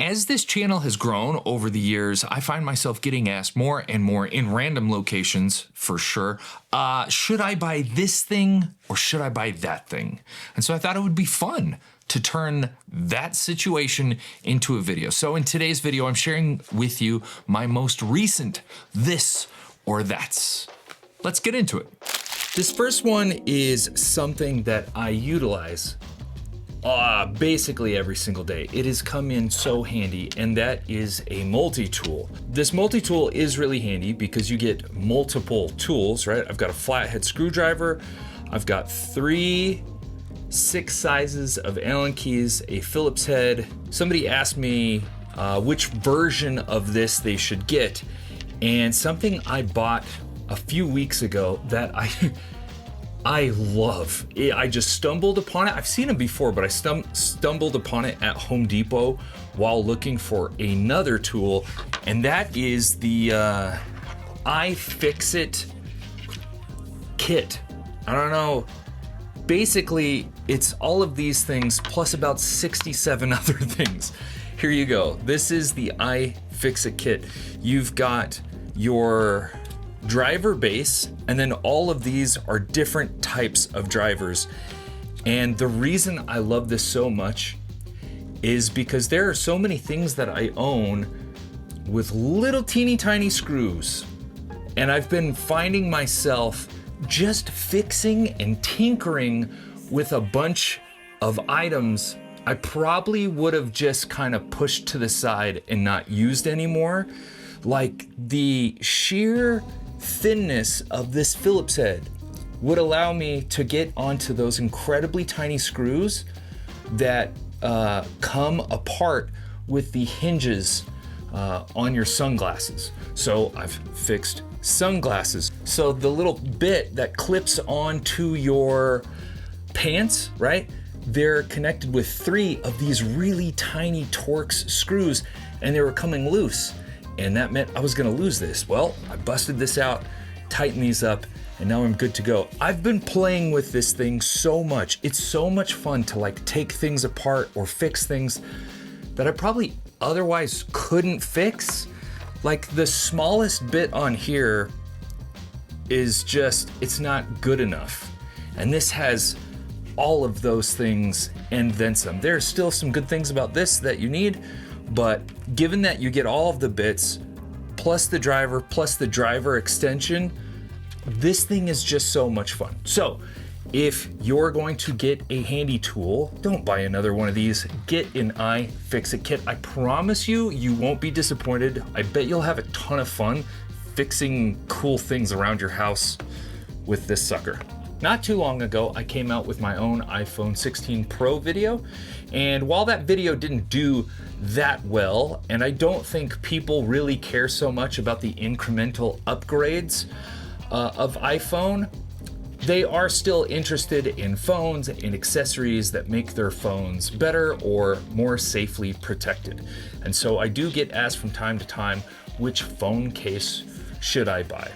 As this channel has grown over the years, I find myself getting asked more and more in random locations, for sure, should I buy this thing or should I buy that thing? And so I thought it would be fun to turn that situation into a video. So in today's video, I'm sharing with you my most recent this or that's. Let's get into it. This first one is something that I utilize basically every single day. It has come in so handy, and that is a multi-tool. This multi-tool is really handy because you get multiple tools, right? I've got a flathead screwdriver, I've got 3 6 sizes of Allen keys, a Phillips head. Somebody asked me which version of this they should get, and something I bought a few weeks ago that I love. I just stumbled upon it. I've seen it before, but I stumbled upon it at Home Depot while looking for another tool, and that is the iFixit kit. I don't know. Basically, it's all of these things plus about 67 other things. Here you go. This is the iFixit kit. You've got your driver base, and then all of these are different types of drivers. And the reason I love this so much is because there are so many things that I own with little teeny tiny screws. And I've been finding myself just fixing and tinkering with a bunch of items I probably would have just kind of pushed to the side and not used anymore. Like the sheer thinness of this Phillips head would allow me to get onto those incredibly tiny screws that come apart with the hinges on your sunglasses. So I've fixed sunglasses. So the little bit that clips onto your pants, right? They're connected with 3 of these really tiny Torx screws, and they were coming loose. And that meant I was gonna lose this. Well, I busted this out, tightened these up, and now I'm good to go. I've been playing with this thing so much. It's so much fun to like take things apart or fix things that I probably otherwise couldn't fix. Like the smallest bit on here is just, it's not good enough. And this has all of those things and then some. There's still some good things about this that you need, but given that you get all of the bits, plus the driver extension, this thing is just so much fun. So if you're going to get a handy tool, don't buy another one of these. Get an iFixit kit. I promise you, you won't be disappointed. I bet you'll have a ton of fun fixing cool things around your house with this sucker. Not too long ago, I came out with my own iPhone 16 Pro video, and while that video didn't do that well, and I don't think people really care so much about the incremental upgrades of iPhone, they are still interested in phones and accessories that make their phones better or more safely protected. And so I do get asked from time to time, which phone case should I buy?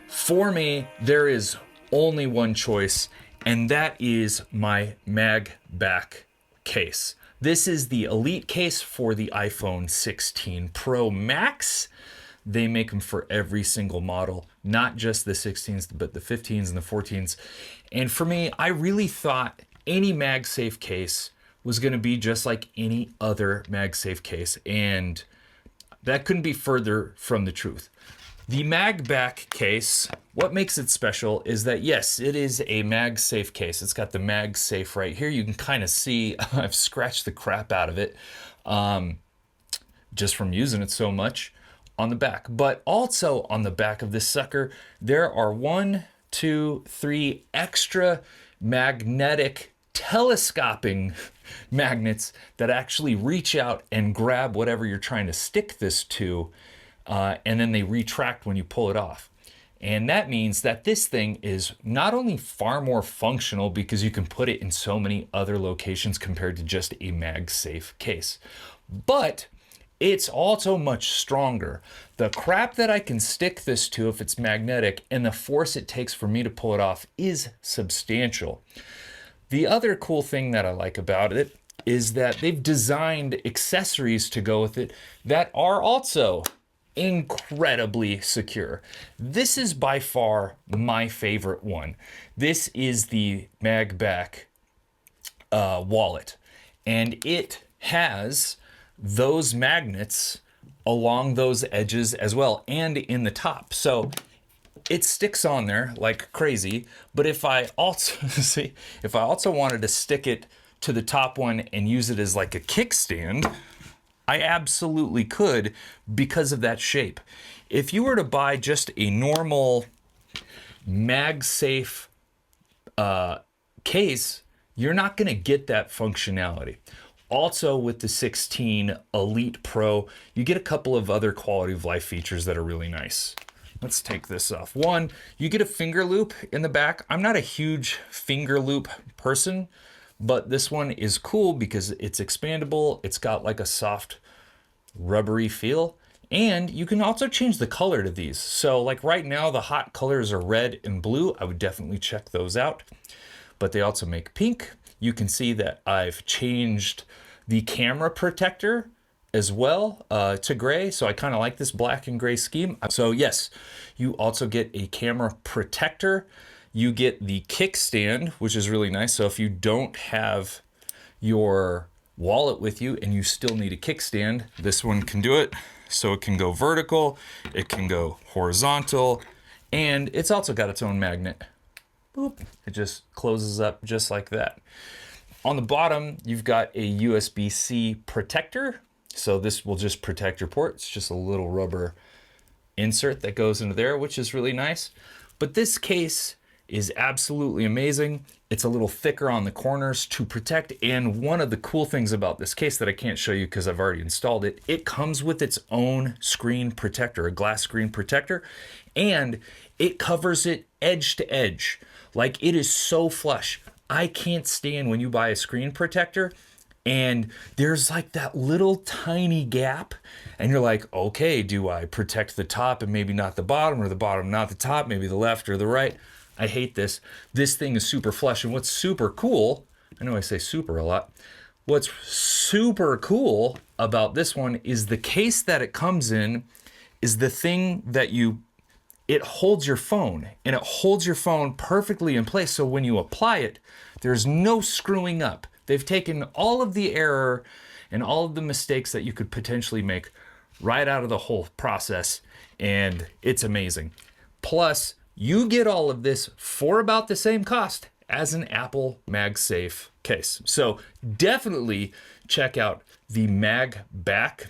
For me, there is only one choice, and that is my mag back case. This is the elite case for the iPhone 16 Pro Max. They make them for every single model, not just the 16s, but the 15s and the 14s. And for me, I really thought any MagSafe case was gonna be just like any other MagSafe case, and that couldn't be further from the truth. The MagBack case, what makes it special is that, yes, it is a MagSafe case. It's got the MagSafe right here. You can kind of see I've scratched the crap out of it just from using it so much on the back. But also on the back of this sucker, there are 1, 2, 3 extra magnetic telescoping magnets that actually reach out and grab whatever you're trying to stick this to. And then they retract when you pull it off. And that means that this thing is not only far more functional because you can put it in so many other locations compared to just a MagSafe case, but it's also much stronger. The crap that I can stick this to if it's magnetic and the force it takes for me to pull it off is substantial. The other cool thing that I like about it is that they've designed accessories to go with it that are also incredibly secure. This is by far my favorite one. This is the MagBack wallet, and it has those magnets along those edges as well, and in the top. So it sticks on there like crazy. But if I also see, if I also wanted to stick it to the top one and use it as like a kickstand, I absolutely could because of that shape. If you were to buy just a normal MagSafe case, you're not going to get that functionality. Also, with the 16 Elite Pro, you get a couple of other quality of life features that are really nice. Let's take this off. One, you get a finger loop in the back. I'm not a huge finger loop person, but this one is cool because it's expandable. It's got like a soft rubbery feel, and you can also change the color to these. So like right now, the hot colors are red and blue. I would definitely check those out, but they also make pink. You can see that I've changed the camera protector as well to gray. So I kind of like this black and gray scheme. So yes, you also get a camera protector. You get the kickstand, which is really nice. So if you don't have your wallet with you and you still need a kickstand, this one can do it. So it can go vertical, it can go horizontal, and it's also got its own magnet. Boop. It just closes up just like that. On the bottom, you've got a USB-C protector. So this will just protect your port. It's just a little rubber insert that goes into there, which is really nice. But this case is absolutely amazing. It's a little thicker on the corners to protect. And one of the cool things about this case that I can't show you because I've already installed it, it comes with its own screen protector, a glass screen protector, and it covers it edge to edge. Like, it is so flush. I can't stand when you buy a screen protector and there's like that little tiny gap and you're like, okay, do I protect the top and maybe not the bottom, or the bottom not the top, maybe the left or the right? I hate this. This thing is super flush. And what's super cool, I know I say super a lot, what's super cool about this one is the case that it comes in is the thing that it holds your phone, and it holds your phone perfectly in place. So when you apply it, there's no screwing up. They've taken all of the error and all of the mistakes that you could potentially make right out of the whole process, and it's amazing. Plus, you get all of this for about the same cost as an Apple MagSafe case. So definitely check out the MagBack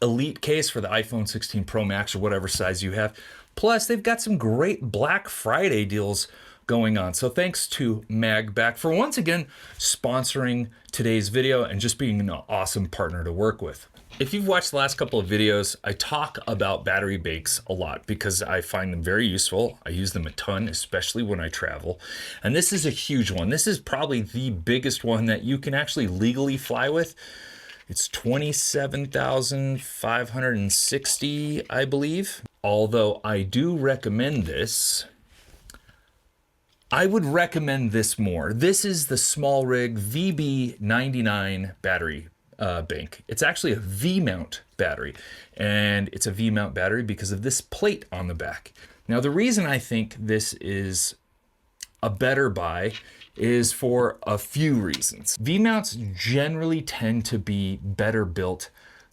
Elite case for the iPhone 16 Pro Max or whatever size you have. Plus, they've got some great Black Friday deals going on. So thanks to MagBack for once again sponsoring today's video and just being an awesome partner to work with. If you've watched the last couple of videos, I talk about battery banks a lot because I find them very useful. I use them a ton, especially when I travel. And this is a huge one. This is probably the biggest one that you can actually legally fly with. It's 27,560, I believe. Although I do recommend this, I would recommend this more. This is the Small Rig VB99 battery bank. It's actually a V-mount battery, and it's a V-mount battery because of this plate on the back. Now, the reason I think this is a better buy is for a few reasons. V-mounts generally tend to be better built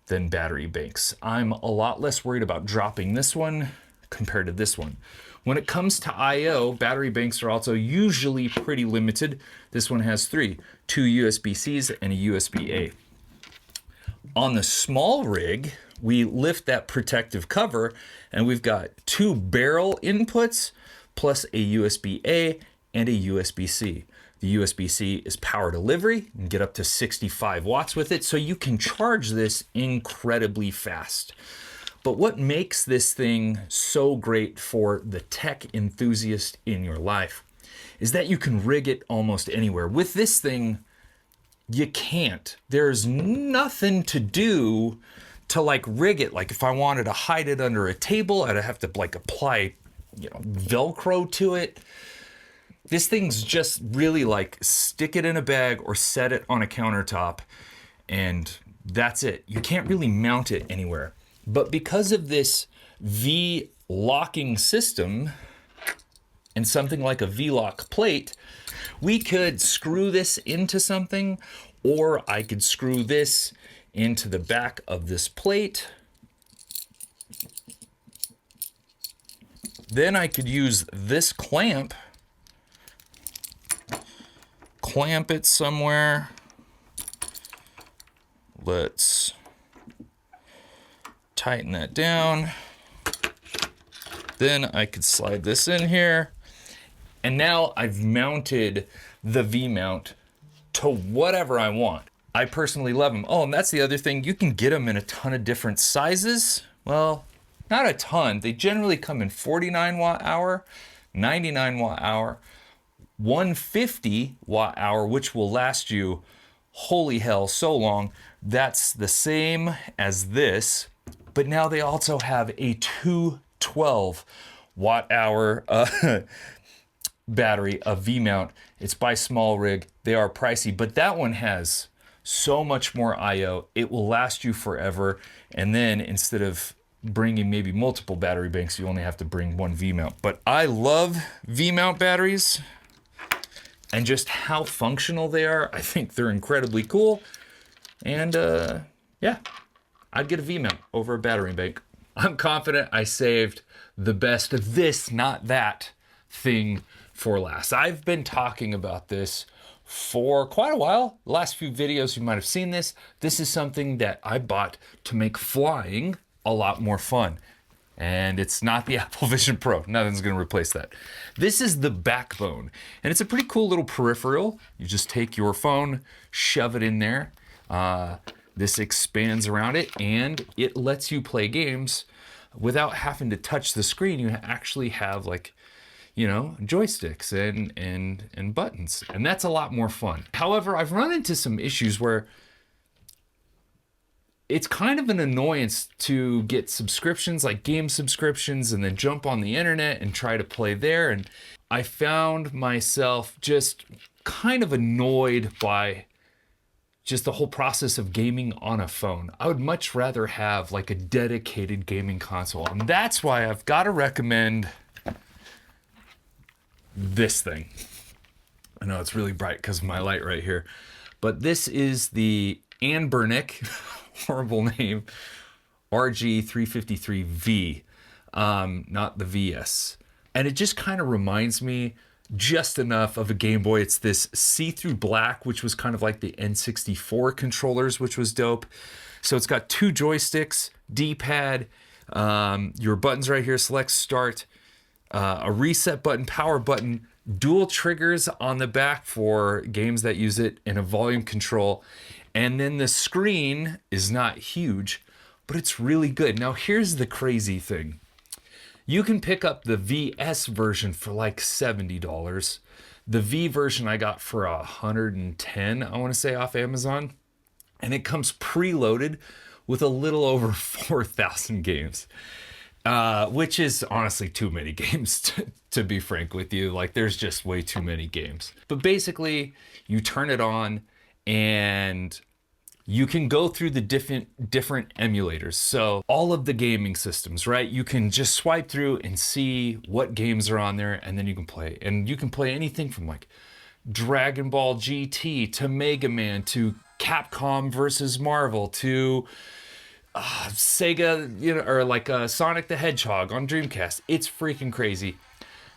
than battery banks. I'm a lot less worried about dropping this one compared to this one. When it comes to I/O, battery banks are also usually pretty limited. This one has 3, 2 USB-Cs and a USB-A. On the Small Rig, we lift that protective cover and we've got 2 barrel inputs plus a USB-A and a USB-C. The USB-C is power delivery. You can get up to 65 watts with it, so you can charge this incredibly fast. But what makes this thing so great for the tech enthusiast in your life is that you can rig it almost anywhere. With this thing, you can't. There's nothing to do to like rig it. Like if I wanted to hide it under a table, I'd have to like apply, Velcro to it. This thing's just really like stick it in a bag or set it on a countertop, and that's it. You can't really mount it anywhere. But because of this V locking system and something like a V-lock plate, we could screw this into something, or I could screw this into the back of this plate. Then I could use this clamp, clamp it somewhere. Let's tighten that down. Then I could slide this in here. And now I've mounted the V-mount to whatever I want. I personally love them. Oh, and that's the other thing. You can get them in a ton of different sizes. Well, not a ton. They generally come in 49 watt hour, 99 watt hour, 150 watt hour, which will last you, holy hell, so long. That's the same as this, but now they also have a 212 watt hour battery, a V-mount. It's by Small Rig. They are pricey, but that one has so much more IO. It will last you forever. And then instead of bringing maybe multiple battery banks, you only have to bring one V-mount. But I love V-mount batteries and just how functional they are. I think they're incredibly cool. And yeah, I'd get a V-mount over a battery bank. I'm confident I saved the best of this, not that thing for last. I've been talking about this for quite a while. The last few videos you might have seen this. This is something that I bought to make flying a lot more fun. And it's not the Apple Vision Pro. Nothing's gonna replace that. This is the Backbone. And it's a pretty cool little peripheral. You just take your phone, shove it in there. This expands around it and it lets you play games without having to touch the screen. You actually have like, you know, joysticks and buttons, and that's a lot more fun. However, I've run into some issues where it's kind of an annoyance to get subscriptions, like game subscriptions, and then jump on the internet and try to play there. And I found myself just kind of annoyed by just the whole process of gaming on a phone. I would much rather have like a dedicated gaming console. And that's why I've got to recommend this thing. I know it's really bright because of my light right here, but this is the Anbernic, horrible name, RG353V, not the VS. And it just kind of reminds me just enough of a Game Boy. It's this see-through black, which was kind of like the N64 controllers, which was dope. So it's got two joysticks, D-pad, your buttons right here, select start, a reset button, power button, dual triggers on the back for games that use it, and a volume control. And then the screen is not huge, but it's really good. Now here's the crazy thing. You can pick up the VS version for like $70. The V version I got for $110, I want to say, off Amazon. And it comes preloaded with a little over 4,000 games. Which is honestly too many games, to be frank with you. Like, there's just way too many games. But basically, you turn it on and you can go through the different emulators. So all of the gaming systems, right? You can just swipe through and see what games are on there, and then you can play. And you can play anything from like Dragon Ball GT to Mega Man to Capcom versus Marvel to Sega, you know, or like Sonic the Hedgehog on Dreamcast. It's freaking crazy.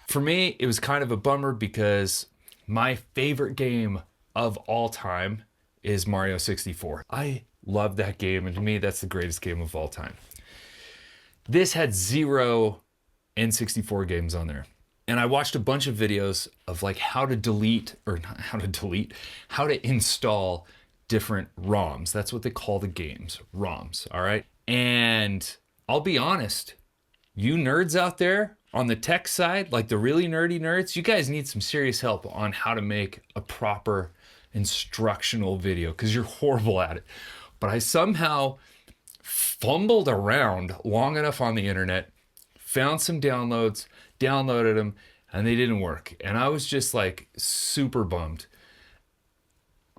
For me, it was kind of a bummer because my favorite game of all time is Mario 64. I love that game, and to me, that's the greatest game of all time. This had 0 N64 games on there. And I watched a bunch of videos of like how to install different ROMs. That's what they call the games, ROMs, all right? And I'll be honest, you nerds out there on the tech side, like the really nerdy nerds, you guys need some serious help on how to make a proper instructional video, because you're horrible at it. But I somehow fumbled around long enough on the internet, found some downloads, downloaded them, and they didn't work. And I was just like super bummed.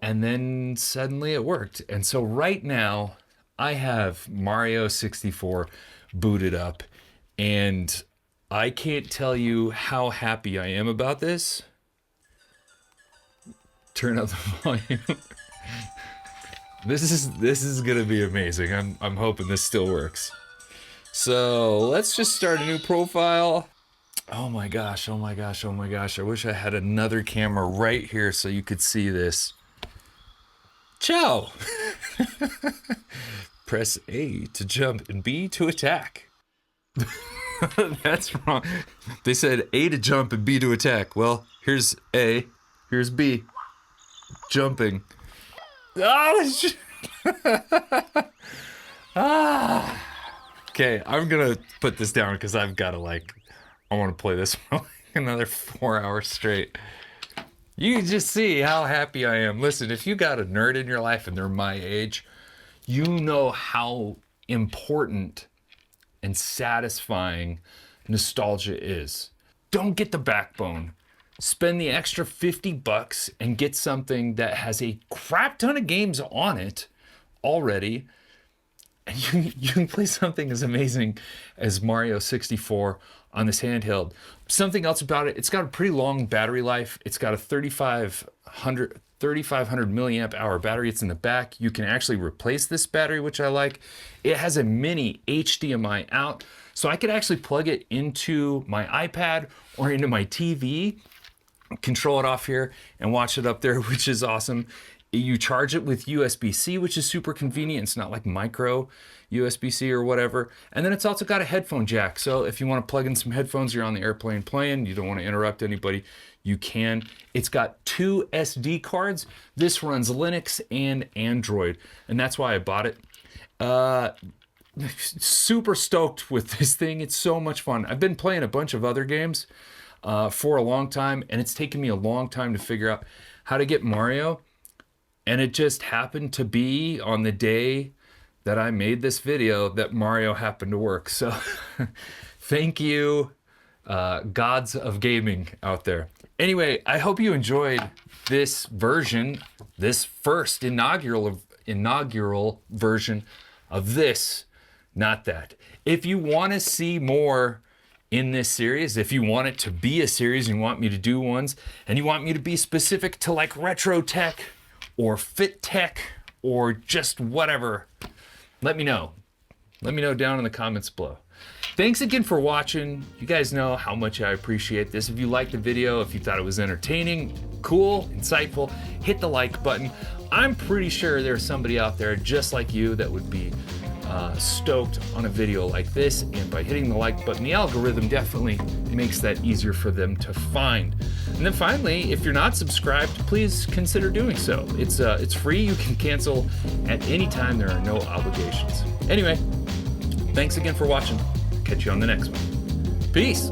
And then suddenly it worked. And so right now I have Mario 64 booted up, and I can't tell you how happy I am about this. Turn up the volume. This is gonna be amazing. I'm hoping this still works. So let's just start a new profile. Oh my gosh, oh my gosh, oh my gosh. I wish I had another camera right here so you could see this. Ciao! Press A to jump and B to attack. That's wrong. They said A to jump and B to attack. Well, here's A, here's B. Jumping. Oh, Okay, I'm gonna put this down because I've got to I want to play this for like another 4 hours straight. You can just see how happy I am. Listen, if you got a nerd in your life and they're my age, you know how important and satisfying nostalgia is. Don't get the backbone. Spend the extra $50 and get something that has a crap ton of games on it already. And you can play something as amazing as Mario 64 on this handheld. Something else about it, it's got a pretty long battery life. It's got a 3,500 milliamp hour battery. It's in the back. You can actually replace this battery, which I like. It has a mini HDMI out, so I could actually plug it into my iPad or into my TV, control it off here and watch it up there, which is awesome. You charge it with USB-C, which is super convenient. It's not like micro USB-C or whatever. And then it's also got a headphone jack. So if you want to plug in some headphones, you're on the airplane playing, you don't want to interrupt anybody, you can. It's got 2 SD cards. This runs Linux and Android, and that's why I bought it. Super stoked with this thing. It's so much fun. I've been playing a bunch of other games for a long time, and it's taken me a long time to figure out how to get Mario. And it just happened to be on the day that I made this video that Mario happened to work. So thank you, gods of gaming out there. Anyway, I hope you enjoyed this version, this first inaugural version of this, not that. If you want to see more in this series, if you want it to be a series and you want me to do ones, and you want me to be specific to like retro tech, or fit tech, or just whatever, let me know. Let me know down in the comments below. Thanks again for watching. You guys know how much I appreciate this. If you liked the video, if you thought it was entertaining, cool, insightful, hit the like button. I'm pretty sure there's somebody out there just like you that would be stoked on a video like this, and by hitting the like button, the algorithm definitely makes that easier for them to find. And then finally, if you're not subscribed, please consider doing so. It's free. You can cancel at any time. There are no obligations. Anyway, thanks again for watching. Catch you on the next one. Peace.